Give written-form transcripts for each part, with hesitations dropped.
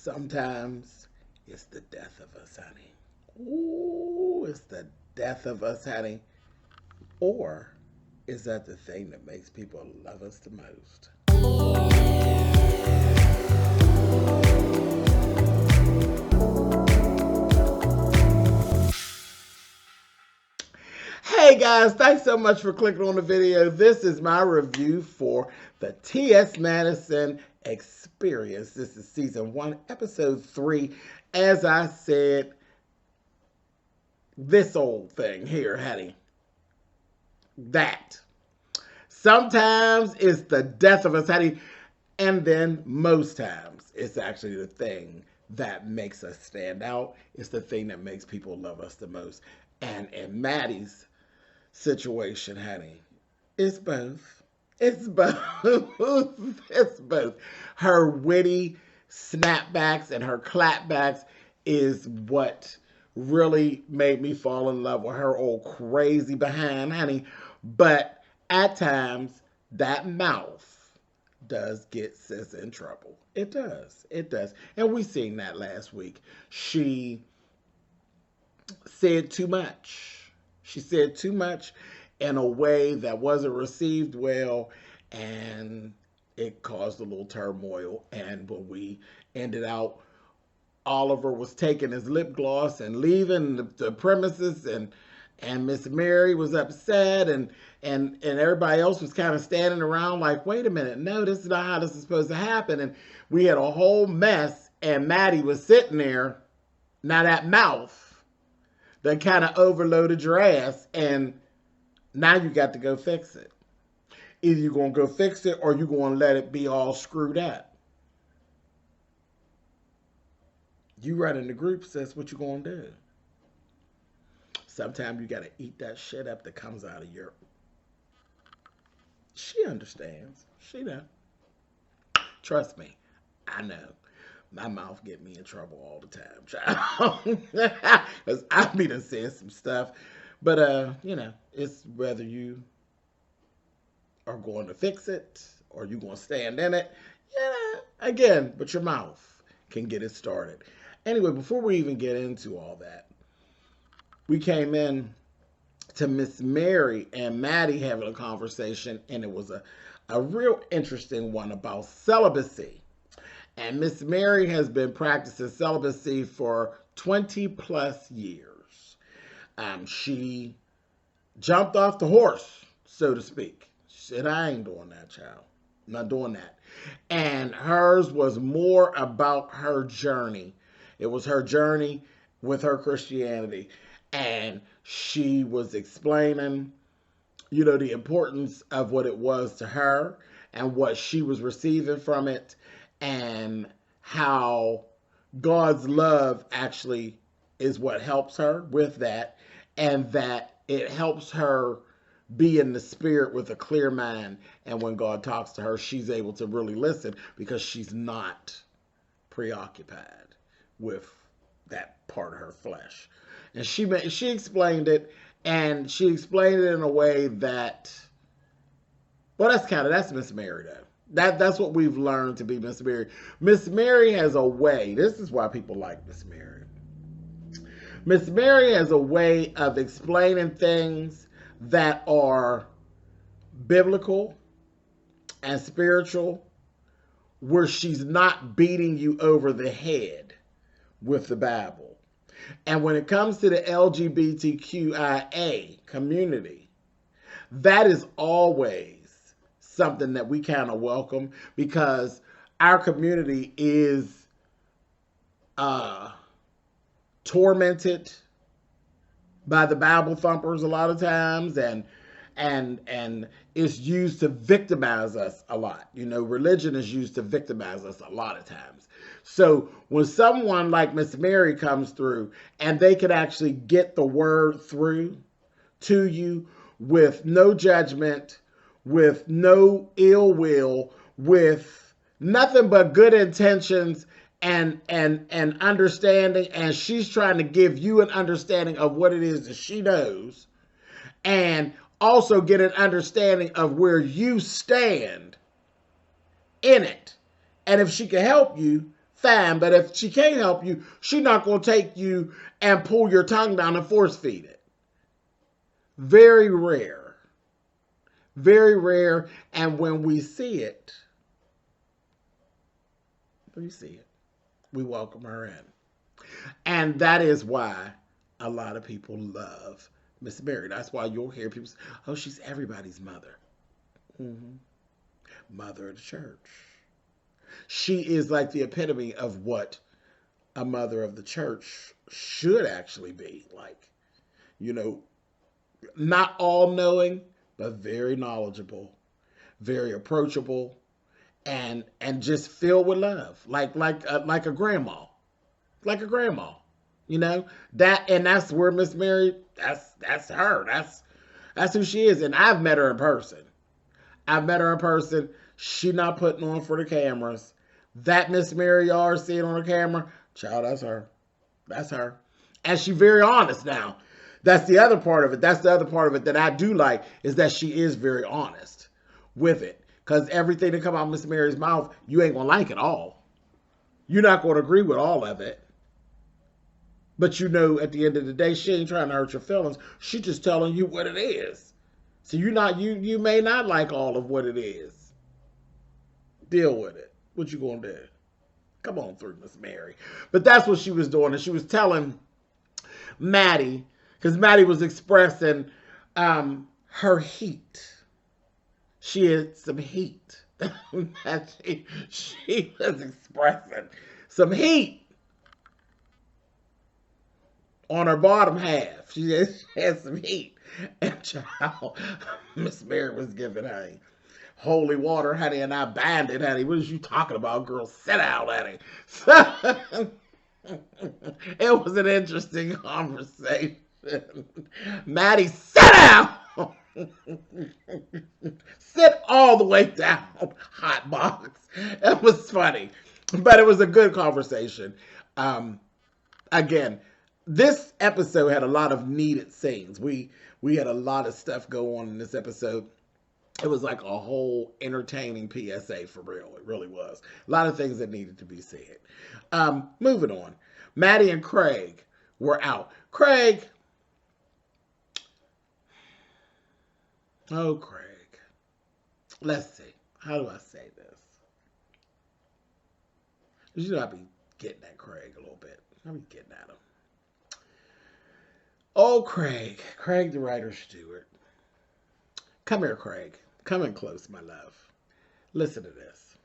Sometimes it's the death of us, honey. Ooh, it's the death of us, honey. Or is that the thing that makes people love us the most? Hey guys, thanks so much for clicking on the video. This is my review for the T.S. Madison Experience. This is season 1, episode 3. As I said, this old thing here, honey. That. Sometimes it's the death of us, honey. And then most times it's actually the thing that makes us stand out. It's the thing that makes people love us the most. And in Maddie's situation, honey, it's both. It's both. It's both. Her witty snapbacks and her clapbacks is what really made me fall in love with her old crazy behind, honey. But at times, that mouth does get sis in trouble. It does. It does. And we seen that last week. She said too much. She said too much in a way that wasn't received well, and it caused a little turmoil. And when we ended out, Oliver was taking his lip gloss and leaving the premises, and Miss Mary was upset, and everybody else was kind of standing around like, wait a minute, no, this is not how this is supposed to happen. And we had a whole mess, and Maddie was sitting there. Now that mouth that kind of overloaded your ass, and now you got to go fix it. Either you're going to go fix it or you're going to let it be all screwed up. You running the group, sis, what you going to do? Sometimes you got to eat that shit up that comes out of your... She understands. She knows. Trust me, I know. My mouth get me in trouble all the time, child. Because I be done saying some stuff. But, you know, it's whether you are going to fix it or you going to stand in it. Yeah, again, but your mouth can get it started. Anyway, before we even get into all that, we came in to Miss Mary and Maddie having a conversation, and it was a real interesting one about celibacy. And Miss Mary has been practicing celibacy for 20 plus years. She jumped off the horse, so to speak. She said, I ain't doing that, child. I'm not doing that. And hers was more about her journey. It was her journey with her Christianity. And she was explaining, you know, the importance of what it was to her and what she was receiving from it, and how God's love actually is what helps her with that, and that it helps her be in the spirit with a clear mind. And when God talks to her, she's able to really listen because she's not preoccupied with that part of her flesh. And she explained it, and she explained it in a way that, well, that's Miss Mary, though. That's what we've learned to be Miss Mary. Miss Mary has a way. This is why people like Miss Mary. Miss Mary has a way of explaining things that are biblical and spiritual, where she's not beating you over the head with the Bible. And when it comes to the LGBTQIA community, that is always something that we kind of welcome, because our community is tormented by the Bible thumpers a lot of times, and it's used to victimize us a lot. You know, religion is used to victimize us a lot of times. So when someone like Miss Mary comes through and they can actually get the word through to you with no judgment, with no ill will, with nothing but good intentions and understanding, and she's trying to give you an understanding of what it is that she knows, and also get an understanding of where you stand in it. And if she can help you, fine. But if she can't help you, she's not going to take you and pull your tongue down and force feed it. Very rare. Very rare. And when we see it, we welcome her in. And that is why a lot of people love Miss Mary. That's why you'll hear people say, oh, she's everybody's mother. Mother of the church. She is like the epitome of what a mother of the church should actually be. Like, you know, not all-knowing, but very knowledgeable, very approachable, and just filled with love, like a grandma, you know, and that's where Miss Mary, that's her, that's who she is. And I've met her in person. She not putting on for the cameras. That Miss Mary y'all are seeing on the camera, child, that's her, and she very honest now. That's the other part of it. That's the other part of it that I do like, is that she is very honest with it. Because everything that come out of Miss Mary's mouth, you ain't going to like it all. You're not going to agree with all of it. But you know, at the end of the day, she ain't trying to hurt your feelings. She's just telling you what it is. So you may not like all of what it is. Deal with it. What you going to do? Come on through, Miss Mary. But that's what she was doing. And she was telling Maddie, because Maddie was expressing her heat. She had some heat. she was expressing some heat on her bottom half. She had some heat. And child, Miss Mary was giving her holy water, honey, and I bind it, honey. What is you talking about, girl? Sit down, honey. It was an interesting conversation. Maddie, sit down! Sit all the way down, hot box. It was funny, but it was a good conversation. Again, this episode had a lot of needed scenes. We had a lot of stuff go on in this episode. It was like a whole entertaining PSA for real. It really was. A lot of things that needed to be said. Moving on. Maddie and Craig were out. Craig. Oh, Craig. Let's see. How do I say this? You know, I be getting at Craig a little bit. I be getting at him. Oh, Craig. Craig, the writer steward. Come here, Craig. Come in close, my love. Listen to this.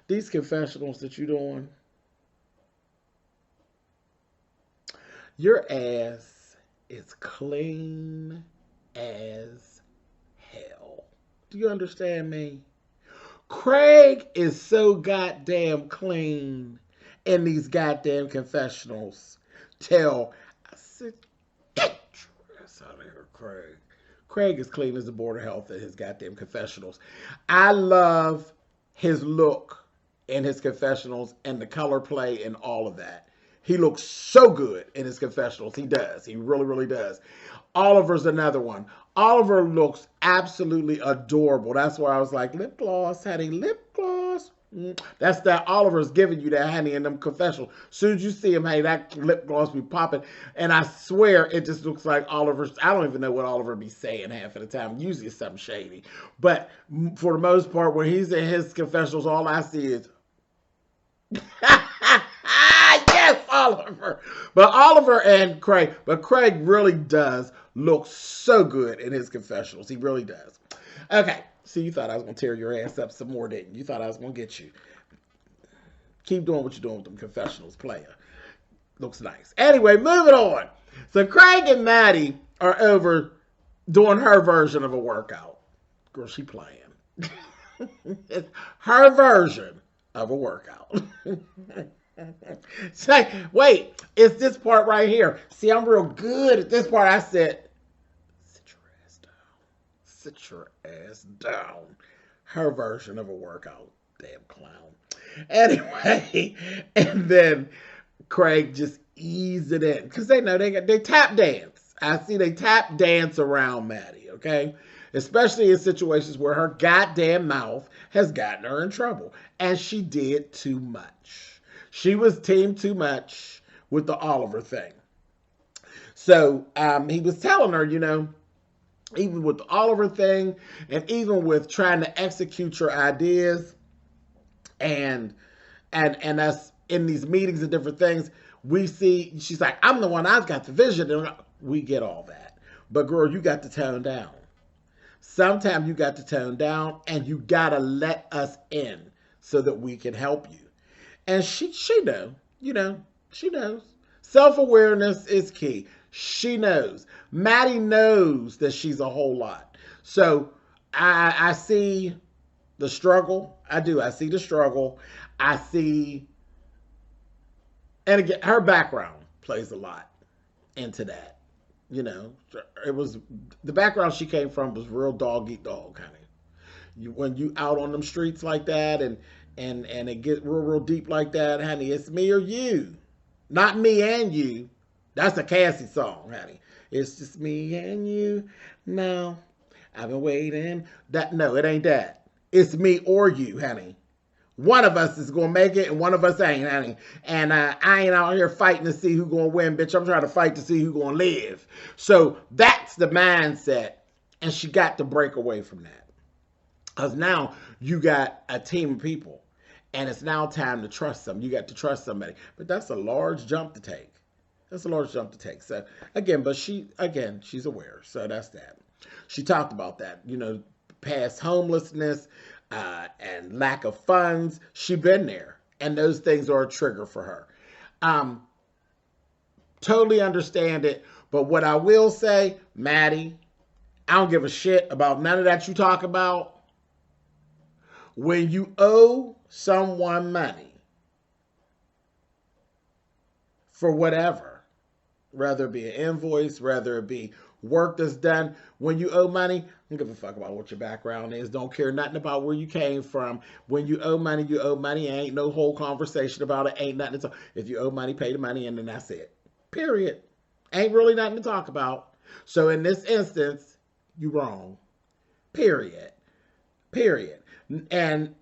These confessionals that you're doing, your ass is clean as hell. Do you understand me? Craig is so goddamn clean in these goddamn confessionals. I said, get your ass out of here, Craig. Craig is clean as the Board of Health in his goddamn confessionals. I love his look in his confessionals and the color play and all of that. He looks so good in his confessionals. He does. He really, really does. Oliver's another one. Oliver looks absolutely adorable. That's why I was like, lip gloss, honey, lip gloss. That's that Oliver's giving you that, honey, in them confessionals. As soon as you see him, hey, that lip gloss be popping. And I swear it just looks like Oliver's. I don't even know what Oliver be saying half of the time. Usually it's something shady. But for the most part, when he's in his confessionals, all I see is, yes, Oliver. But Oliver and Craig. But Craig really does look so good in his confessionals. He really does. Okay. See, you thought I was going to tear your ass up some more, didn't you? You thought I was going to get you. Keep doing what you're doing with them confessionals, player. Looks nice. Anyway, moving on. So Craig and Maddie are over doing her version of a workout. Girl, she playing. It's her version of a workout. Say, wait, it's this part right here. See, I'm real good at this part. I said, sit your ass down. Sit your ass down. Her version of a workout. Damn clown. Anyway, and then Craig just eased it in. Because they know they tap dance. I see they tap dance around Maddie, okay? especially in situations where her goddamn mouth has gotten her in trouble. And she did too much. She was team too much with the Oliver thing. So he was telling her, you know, even with the Oliver thing and even with trying to execute your ideas and us in these meetings and different things, we see, she's like, I'm the one, I've got the vision. And we get all that. But girl, you got to tone down. Sometimes you got to tone down and you got to let us in so that we can help you. And she knows, you know, she knows. Self-awareness is key. She knows. Maddie knows that she's a whole lot. So I see the struggle. I do. I see the struggle. I see, and again, her background plays a lot into that. You know, it was, the background she came from was real dog eat dog, honey. When you out on them streets like that and it get real deep like that, honey, it's me or you. Not me and you. That's a Cassie song, honey. It's just me and you. No, I've been waiting. No, it ain't that. It's me or you, honey. One of us is going to make it and one of us ain't, honey. And I ain't out here fighting to see who's going to win, bitch. I'm trying to fight to see who's going to live. So that's the mindset. And she got to break away from that. Because now you got a team of people. And it's now time to trust them. You got to trust somebody. But that's a large jump to take. That's a large jump to take. So, again, but she's aware. So that's that. She talked about that. You know, past homelessness and lack of funds. She been there. And those things are a trigger for her. Totally understand it. But what I will say, Maddie, I don't give a shit about none of that you talk about. When you owe someone money for whatever, whether it be an invoice, whether it be work that's done, when you owe money, I don't give a fuck about what your background is. Don't care nothing about where you came from. When you owe money, you owe money. Ain't no whole conversation about it. Ain't nothing to talk. If you owe money, pay the money, and then that's it. Period. Ain't really nothing to talk about. So in this instance, you wrong. Period. Period. And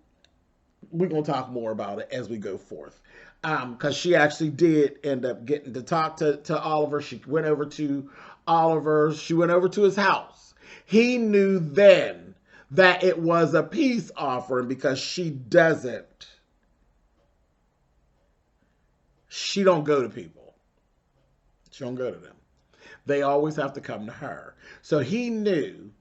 we're going to talk more about it as we go forth. Because she actually did end up getting to talk to Oliver. She went over to Oliver. She went over to his house. He knew then that it was a peace offering because she don't go to people. She don't go to them. They always have to come to her. So he knew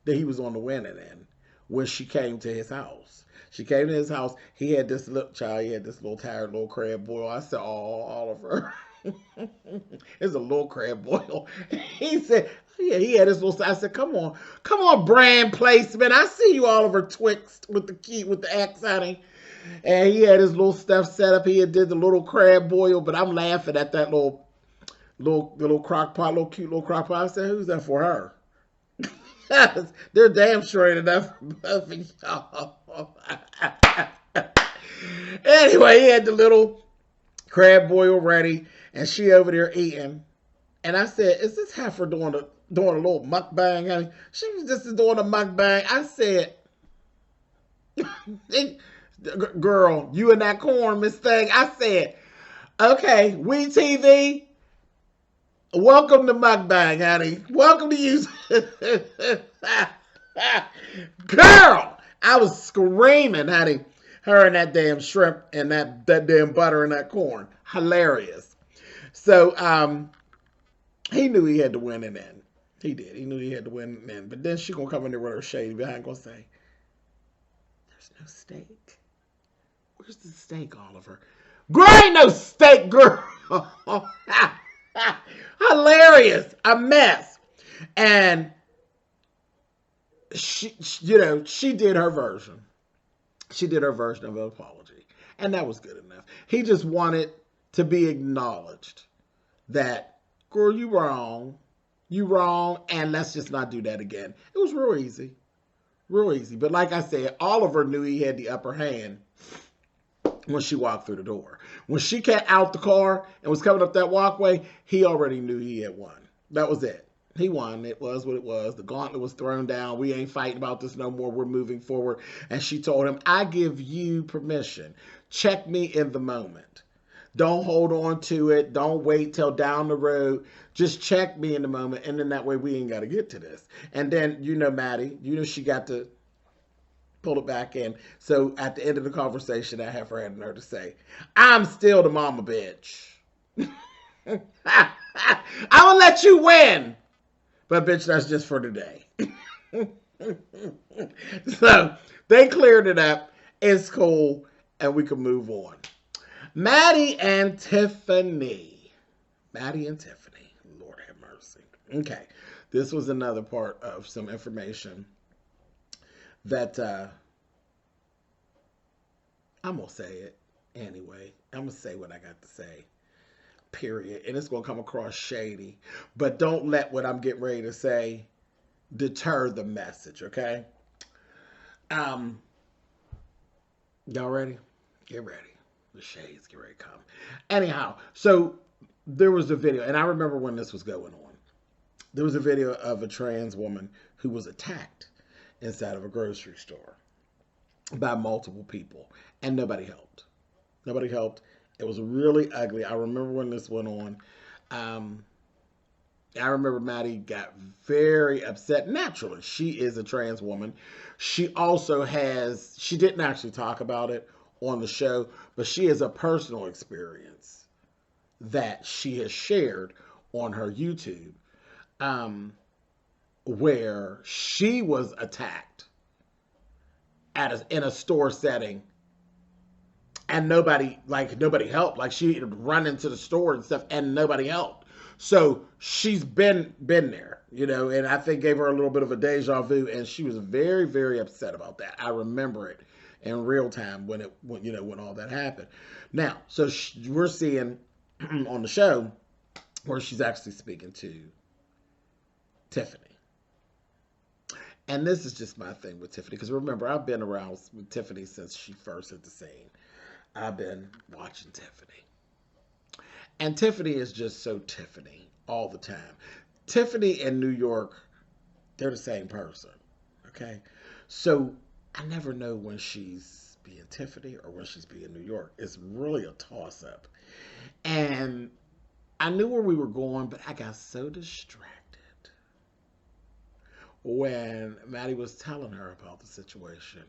that he was on the winning end when she came to his house. She came to his house. He had this little child. He had this little tired little crab boil. I said, oh, Oliver. It's a little crab boil. He said, yeah, he had this little, I said, come on, brand placement. I see you, Oliver Twixt with the key, with the X, honey. And he had his little stuff set up. He had did the little crab boil, but I'm laughing at that little crock pot, little cute little crock pot. I said, who's that for her? They're damn sure ain't enough for both of y'all. Anyway, he had the little crab boil ready, and she over there eating. And I said, is this heifer doing a little mukbang, honey? She was just doing a mukbang. I said, girl, you and that corn, Miss Thing. I said, okay, WEtv, welcome to mukbang, honey. Welcome to you. Girl, I was screaming, honey. Her and that damn shrimp and that damn butter and that corn. Hilarious. So, he knew he had to win in the end. He did. He knew he had to win in the end. But then she gonna come in there with her shade behind gonna say, there's no steak. Where's the steak, Oliver? Girl, ain't no steak, girl. Hilarious. A mess. And she did her version. She did her version of an apology. And that was good enough. He just wanted to be acknowledged that, girl, you wrong. You wrong. And let's just not do that again. It was real easy. Real easy. But like I said, Oliver knew he had the upper hand when she walked through the door. When she got out the car and was coming up that walkway, he already knew he had won. That was it. He won. It was what it was. The gauntlet was thrown down. We ain't fighting about this no more. We're moving forward. And she told him, I give you permission. Check me in the moment. Don't hold on to it. Don't wait till down the road. Just check me in the moment. And then that way we ain't got to get to this. And then, Maddie, she got to pull it back in. So at the end of the conversation, I have her having her to say, I'm still the mama bitch. I'm going to let you win. But bitch, that's just for today. So they cleared it up. It's cool. And we can move on. Maddie and Tiffany. Maddie and Tiffany. Lord have mercy. Okay. This was another part of some information that I'm going to say it anyway. I'm going to say what I got to say. Period. And it's going to come across shady. But don't let what I'm getting ready to say deter the message, okay? Y'all ready? Get ready. The shades get ready to come. Anyhow, so there was a video, and I remember when this was going on. There was a video of a trans woman who was attacked inside of a grocery store by multiple people, and nobody helped. Nobody helped. It was really ugly. I remember when this went on. I remember Maddie got very upset. Naturally, she is a trans woman. She also has, she didn't actually talk about it on the show, but she has a personal experience that she has shared on her YouTube, where she was attacked in a store setting, and nobody helped. Like, she had run into the store and stuff, and nobody helped. So she's been there, and I think gave her a little bit of a deja vu, and she was very, very upset about that. I remember it in real time when all that happened. Now, so we're seeing on the show where she's actually speaking to Tiffany. And this is just my thing with Tiffany, because remember, I've been around with Tiffany since she first hit the scene. I've been watching Tiffany. And Tiffany is just so Tiffany all the time. Tiffany and New York, they're the same person, okay? So I never know when she's being Tiffany or when she's being New York. It's really a toss-up. And I knew where we were going, but I got so distracted when Maddie was telling her about the situation.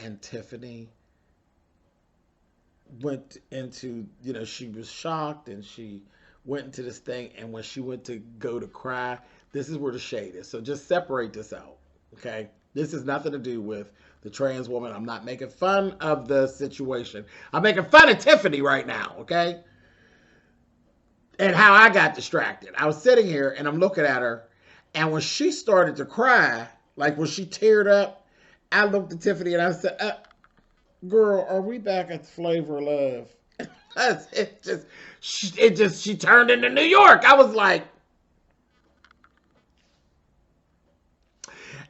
And Tiffany went into, she was shocked, and she went into this thing, and when she went to go to cry, this is where the shade is. So just separate this out, okay? This has nothing to do with the trans woman. I'm not making fun of the situation. I'm making fun of Tiffany right now, okay? And how I got distracted. I was sitting here, and I'm looking at her, and when she started to cry, like when she teared up, I looked at Tiffany, and I said, girl, are we back at the Flavor of Love? She turned into New York. I was like,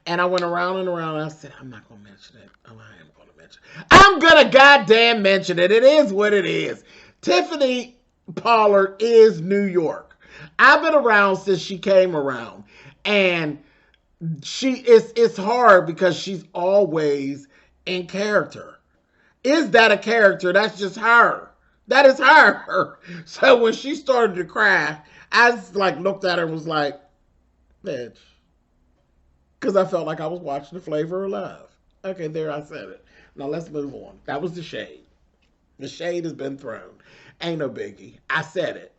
and I went around and around, and I said, I'm not going to mention it. Oh, I am going to mention it. I'm going to goddamn mention it. It is what it is. Tiffany Pollard is New York. I've been around since she came around, and it's hard because she's always in character. Is that a character? That's just her. That is her. So when she started to cry, I just looked at her and was like, bitch. Because I felt like I was watching The Flavor of Love. Okay, there, I said it. Now let's move on. That was the shade. The shade has been thrown. Ain't no biggie. I said it.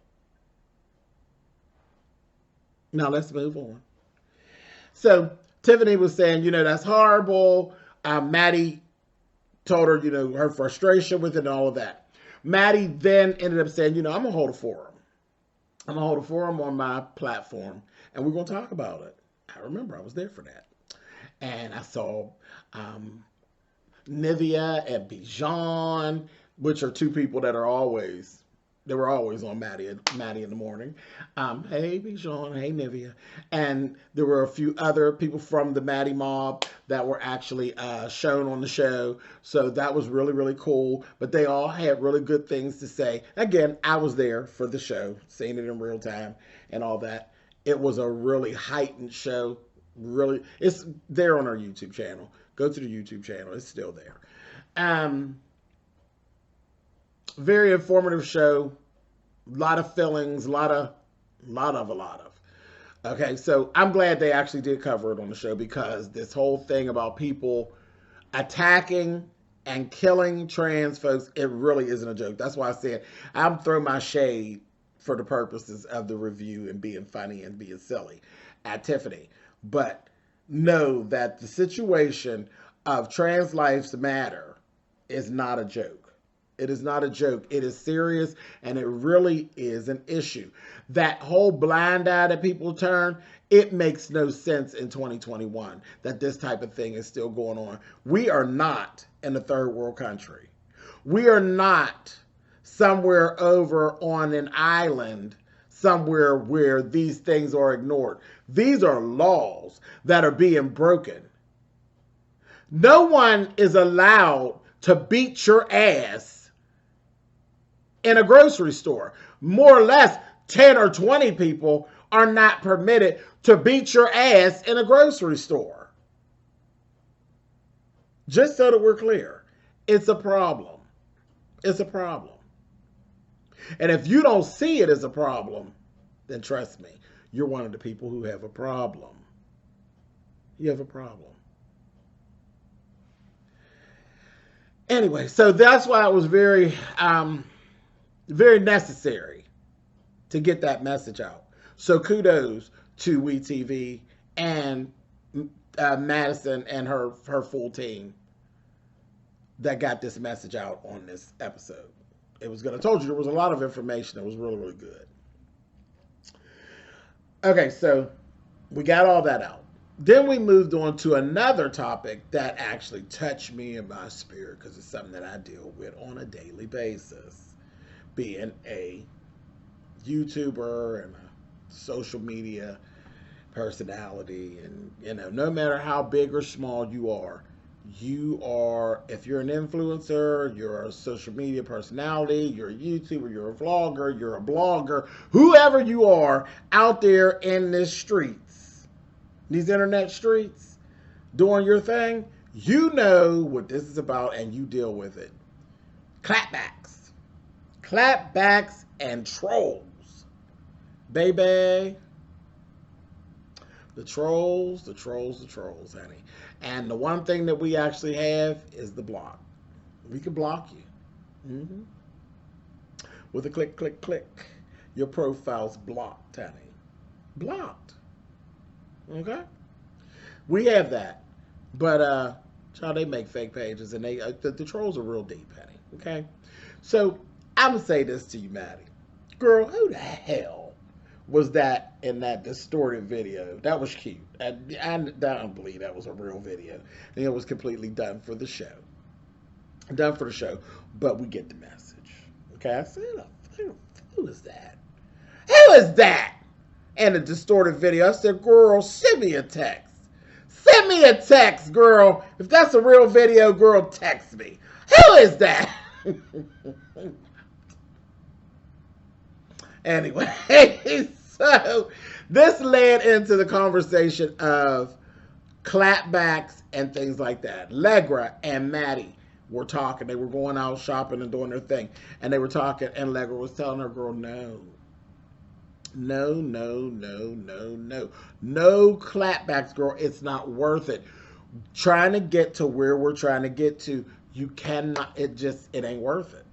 Now let's move on. So Tiffany was saying, that's horrible. Maddie told her, her frustration with it and all of that. Maddie then ended up saying, I'm going to hold a forum. I'm going to hold a forum on my platform, and we're going to talk about it. I remember I was there for that. And I saw Nivea and Bijan, which are two people that were always on Maddie in the morning. Hey, Bijan, hey, Nivea. And there were a few other people from the Maddie mob that were actually shown on the show. So that was really, really cool. But they all had really good things to say. Again, I was there for the show, seeing it in real time and all that. It was a really heightened show. Really, it's there on our YouTube channel. Go to the YouTube channel. It's still there. Very informative show. A lot of feelings. A lot of. Okay, so I'm glad they actually did cover it on the show, because this whole thing about people attacking and killing trans folks, it really isn't a joke. That's why I said I'm throwing my shade for the purposes of the review and being funny and being silly at Tiffany. But know that the situation of trans lives matter is not a joke. It is not a joke. It is serious, and it really is an issue. That whole blind eye that people turn, it makes no sense in 2021 that this type of thing is still going on. We are not in a third world country. We are not somewhere over on an island somewhere where these things are ignored. These are laws that are being broken. No one is allowed to beat your ass in a grocery store. More or less, 10 or 20 people are not permitted to beat your ass in a grocery store. Just so that we're clear, it's a problem. It's a problem. And if you don't see it as a problem, then trust me, you're one of the people who have a problem. You have a problem. Anyway, so that's why it was very, very necessary to get that message out. So kudos to WEtv and Madison and her full team that got this message out on this episode. It was good. I told you there was a lot of information that was really, really good. Okay, so we got all that out. Then we moved on to another topic that actually touched me in my spirit, because it's something that I deal with on a daily basis. Being a YouTuber and a social media personality, and no matter how big or small you are, if you're an influencer, you're a social media personality, you're a YouTuber, you're a vlogger, you're a blogger, whoever you are out there in the streets, these internet streets, doing your thing, you know what this is about and you deal with it. Clapbacks. Clapbacks and trolls. Baby. The trolls, honey. And the one thing that we actually have is the block. We can block you. With a click, click, click. Your profile's blocked, honey. Blocked. Okay? We have that. But, child, they make fake pages, and the trolls are real deep, honey. Okay? So, I'm going to say this to you, Maddie. Girl, who the hell was that in that distorted video? That was cute. I don't believe that was a real video. And it was completely done for the show. Done for the show. But we get the message. Okay? I said, who is that? Who is that? And the distorted video. I said, girl, send me a text. Send me a text, girl. If that's a real video, girl, text me. Who is that? Anyway, so this led into the conversation of clapbacks and things like that. Legra and Maddie were talking. They were going out shopping and doing their thing. And they were talking, and Legra was telling her girl, no. No, no, no, no, no. No clapbacks, girl. It's not worth it. Trying to get to where we're trying to get to, you cannot, it ain't worth it.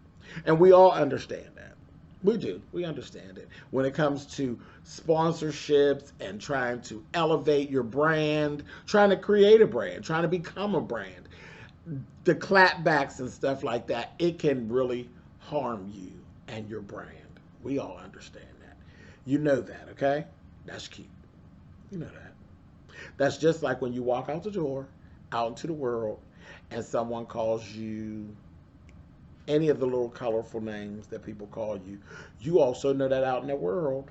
And we all understand that. We do. We understand it. When it comes to sponsorships and trying to elevate your brand, trying to create a brand, trying to become a brand, the clapbacks and stuff like that, it can really harm you and your brand. We all understand that. You know that, okay? That's cute. You know that. That's just like when you walk out the door, out into the world, and someone calls you any of the little colorful names that people call you. You also know that out in the world,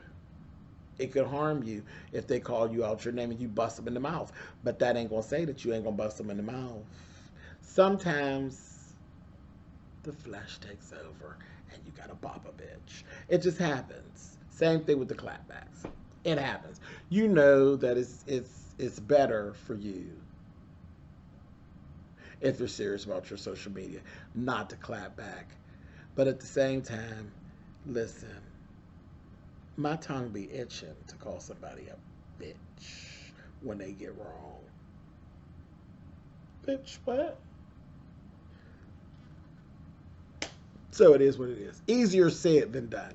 it could harm you if they call you out your name and you bust them in the mouth. But that ain't going to say that you ain't going to bust them in the mouth. Sometimes the flesh takes over and you got to bop a bitch. It just happens. Same thing with the clapbacks. It happens. You know that it's better for you, if you're serious about your social media, not to clap back. But at the same time, listen, my tongue be itching to call somebody a bitch when they get wrong. Bitch, what? So it is what it is. Easier said than done.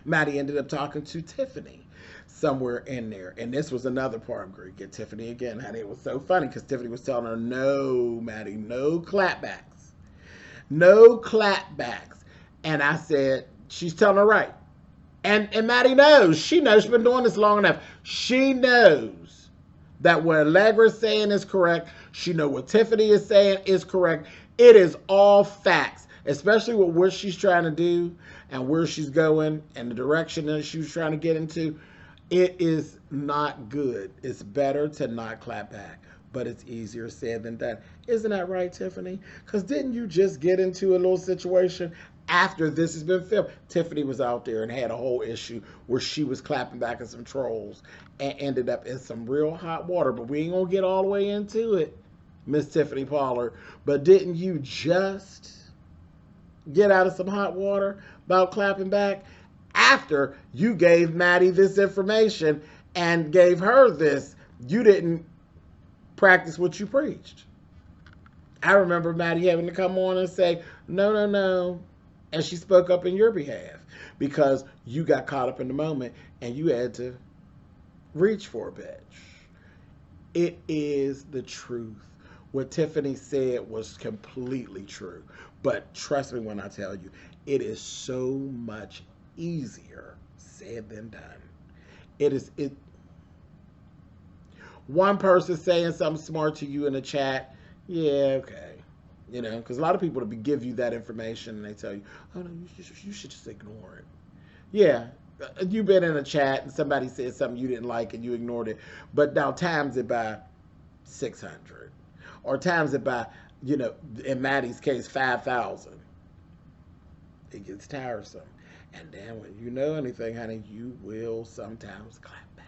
Maddie ended up talking to Tiffany somewhere in there. And this was another part of Greek. Get Tiffany again, honey. It was so funny because Tiffany was telling her, no, Maddie, no clapbacks. No clapbacks. And I said, she's telling her right. And Maddie knows. She knows. She's been doing this long enough. She knows that what Allegra's saying is correct. She knows what Tiffany is saying is correct. It is all facts, especially with what she's trying to do and where she's going and the direction that she was trying to get into. It is not good. It's better to not clap back, but it's easier said than done. Isn't that right, Tiffany? Because didn't you just get into a little situation after this has been filmed? Tiffany was out there and had a whole issue where she was clapping back at some trolls and ended up in some real hot water, but we ain't gonna get all the way into it, Miss Tiffany Pollard. But didn't you just get out of some hot water about clapping back after you gave Maddie this information and gave her this? You didn't practice what you preached. I remember Maddie having to come on and say, no, no, no. And she spoke up in your behalf because you got caught up in the moment and you had to reach for a bitch. It is the truth. What Tiffany said was completely true. But trust me when I tell you, it is so much easier said than done. It. One person saying something smart to you in the chat, yeah, okay. You know, because a lot of people will give you that information and they tell you, oh, no, you should just ignore it. Yeah, you've been in a chat and somebody said something you didn't like and you ignored it, but now times it by 600. Or times it by, you know, in Maddie's case, 5,000. It gets tiresome. And then when you know anything, honey, you will sometimes clap back.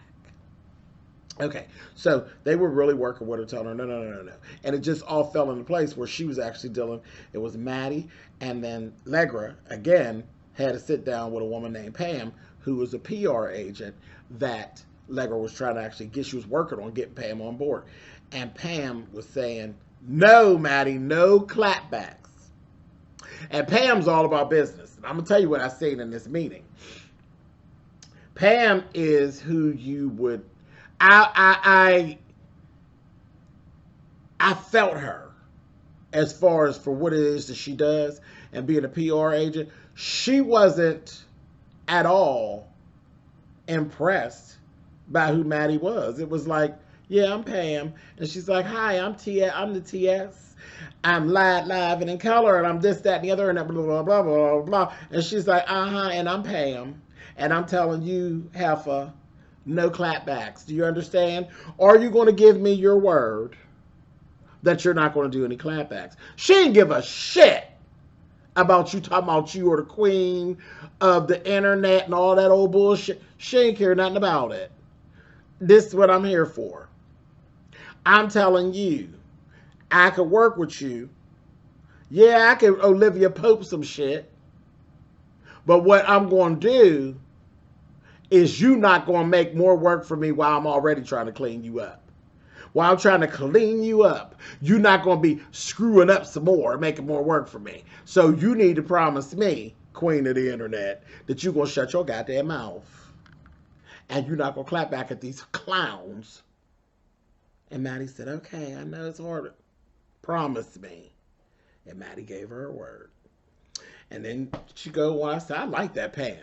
Okay, so they were really working with her, telling her, no, no, no, no, no. And it just all fell into place where she was actually dealing. It was Maddie, and then Allegra, again, had to sit down with a woman named Pam, who was a PR agent that Allegra was trying to actually get. She was working on getting Pam on board. And Pam was saying, no, Maddie, no clapbacks. And Pam's all about business. And I'm going to tell you what I said in this meeting. Pam is who you would... I felt her as far as for what it is that she does and being a PR agent. She wasn't at all impressed by who Maddie was. It was like, yeah, I'm Pam. And she's like, hi, I'm the TS. I'm live and in color, and I'm this, that, and the other, and blah, blah, blah, blah, blah. And she's like, and I'm Pam. And I'm telling you, Heffa, no clapbacks. Do you understand? Are you going to give me your word that you're not going to do any clapbacks? She didn't give a shit about you talking about you are the queen of the internet and all that old bullshit. She ain't care nothing about it. This is what I'm here for. I'm telling you, I could work with you. Yeah, I could Olivia Pope some shit. But what I'm going to do is you not going to make more work for me while I'm already trying to clean you up. While I'm trying to clean you up, you're not going to be screwing up some more and making more work for me. So you need to promise me, queen of the internet, that you're going to shut your goddamn mouth. And you're not going to clap back at these clowns. And Maddie said, okay, I know it's hard. Promise me. And Maddie gave her a word. And then she go, well, I said, I like that Pam.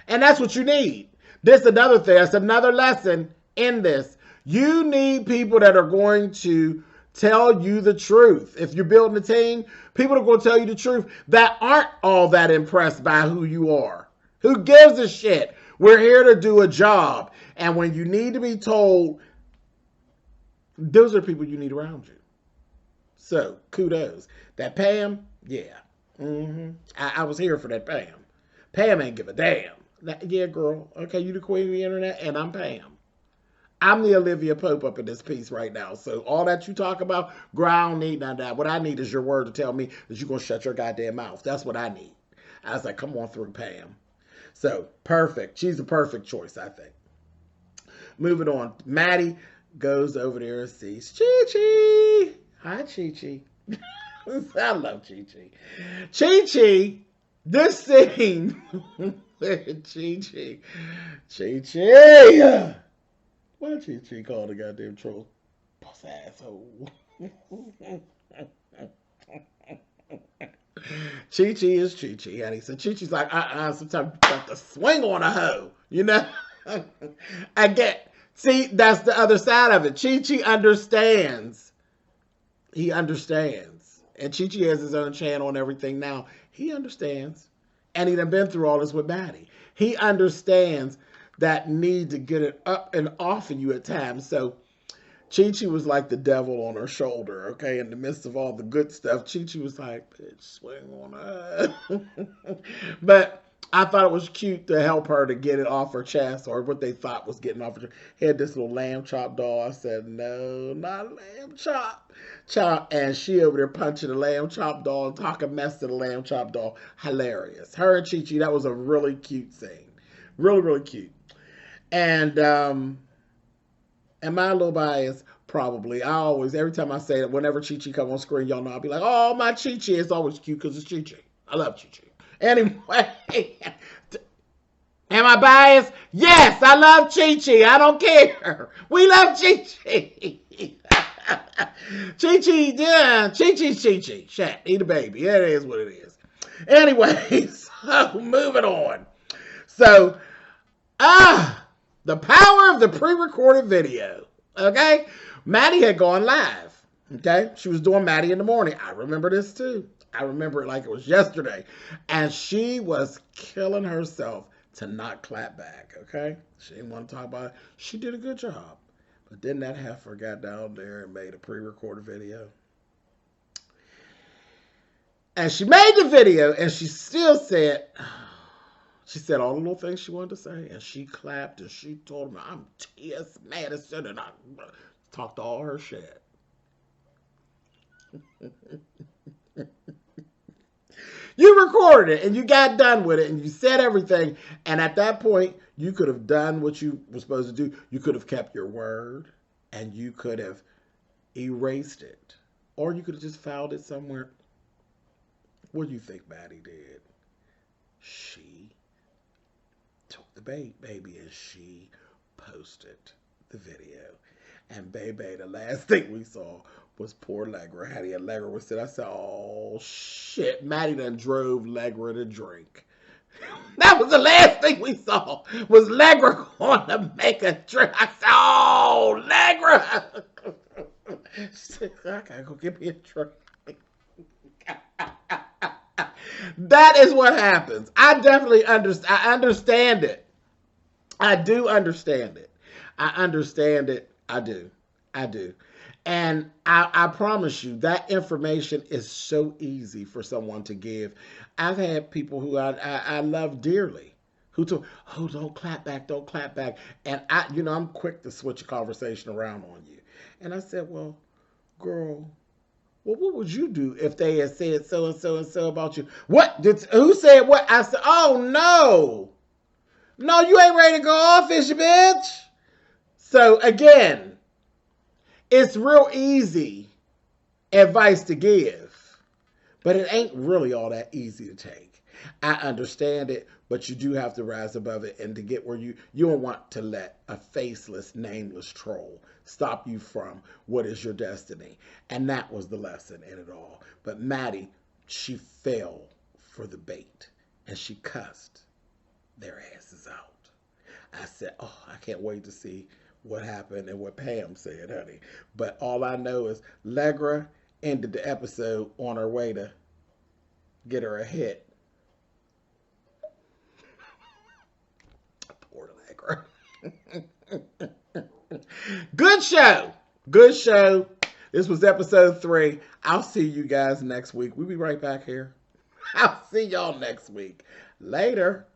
And that's what you need. This is another thing. That's another lesson in this. You need people that are going to tell you the truth. If you're building a team, people are going to tell you the truth that aren't all that impressed by who you are. Who gives a shit? We're here to do a job. And when you need to be told, those are the people you need around you. So, kudos. That Pam, yeah. I was here for that Pam. Pam ain't give a damn. Yeah, girl. Okay, you the queen of the internet, and I'm Pam. I'm the Olivia Pope up in this piece right now. So all that you talk about, girl, I don't need none of that. What I need is your word to tell me that you're going to shut your goddamn mouth. That's what I need. I was like, come on through, Pam. So, perfect. She's a perfect choice, I think. Moving on. Maddie goes over there and sees Chi-Chi. Hi, Chi-Chi. I love Chi-Chi. Chi-Chi, this scene. Chi-Chi. Chi-Chi. Why Chi-Chi called the goddamn troll? Puss asshole. Chi-Chi is Chi-Chi, honey. So Chi-Chi's like, sometimes you have to swing on a hoe, you know? I get, see, that's the other side of it. Chi-Chi understands. He understands. And Chi-Chi has his own channel and everything now. He understands. And he done been through all this with Maddie. He understands that need to get it up and off of you at times. So Chi-Chi was like the devil on her shoulder, okay? In the midst of all the good stuff, Chi-Chi was like, bitch, swing on her. But I thought it was cute to help her to get it off her chest, or what they thought was getting off her chest. He had this little lamb chop doll. I said, no, not lamb chop. And she over there punching the lamb chop doll and talking mess to the lamb chop doll. Hilarious. Her and Chi-Chi, that was a really cute scene. Really, really cute. And am I a little biased? Probably. I always, every time I say that, whenever Chi-Chi come on screen, y'all know I'll be like, oh, my Chi-Chi. It's always cute because it's Chi-Chi. I love Chi-Chi. Anyway, am I biased? Yes, I love Chi-Chi. I don't care. We love Chi-Chi. Chi-Chi, yeah. Chi-Chi's Chi-Chi. Shat, eat a baby. It is what it is. Anyway, so moving on. So, the power of the pre-recorded video. Okay? Maddie had gone live. Okay? She was doing Maddie in the morning. I remember this too. I remember it like it was yesterday. And she was killing herself to not clap back. Okay? She didn't want to talk about it. She did a good job. But then that heifer got down there and made a pre-recorded video. And she made the video and she still said... She said all the little things she wanted to say, and she clapped, and she told me, I'm T.S. Madison, and I talked all her shit. You recorded it, and you got done with it, and you said everything, and at that point, you could have done what you were supposed to do. You could have kept your word, and you could have erased it, or you could have just filed it somewhere. What do you think Maddie did? She took the bait, baby, and she posted the video. And baby, the last thing we saw was poor Allegra. Hattie Allegra was sitting. I said, oh shit, Maddie done drove Allegra to drink. That was the last thing we saw, was Allegra going to make a drink. I said, oh, Allegra. She said, I gotta go get me a drink. That is what happens. I definitely understand it. I do understand it. I understand it. I do. And I promise you, that information is so easy for someone to give. I've had people who I love dearly who told, oh, don't clap back. And I'm quick to switch a conversation around on you. And I said, well, girl, well, what would you do if they had said so and so and so about you? Who said what? I said, oh, no. No, you ain't ready to go off, is you, bitch? So, again, it's real easy advice to give, but it ain't really all that easy to take. I understand it, but you do have to rise above it, and to get where you don't want to let a faceless, nameless troll stop you from what is your destiny. And that was the lesson in it all. But Maddie, she fell for the bait, and she cussed their asses out. I said, oh, I can't wait to see what happened and what Pam said, honey. But all I know is Allegra ended the episode on her way to get her a hit. Poor Allegra. Good show. This was episode 3. I'll see you guys next week. We'll be right back here. I'll see y'all next week. Later.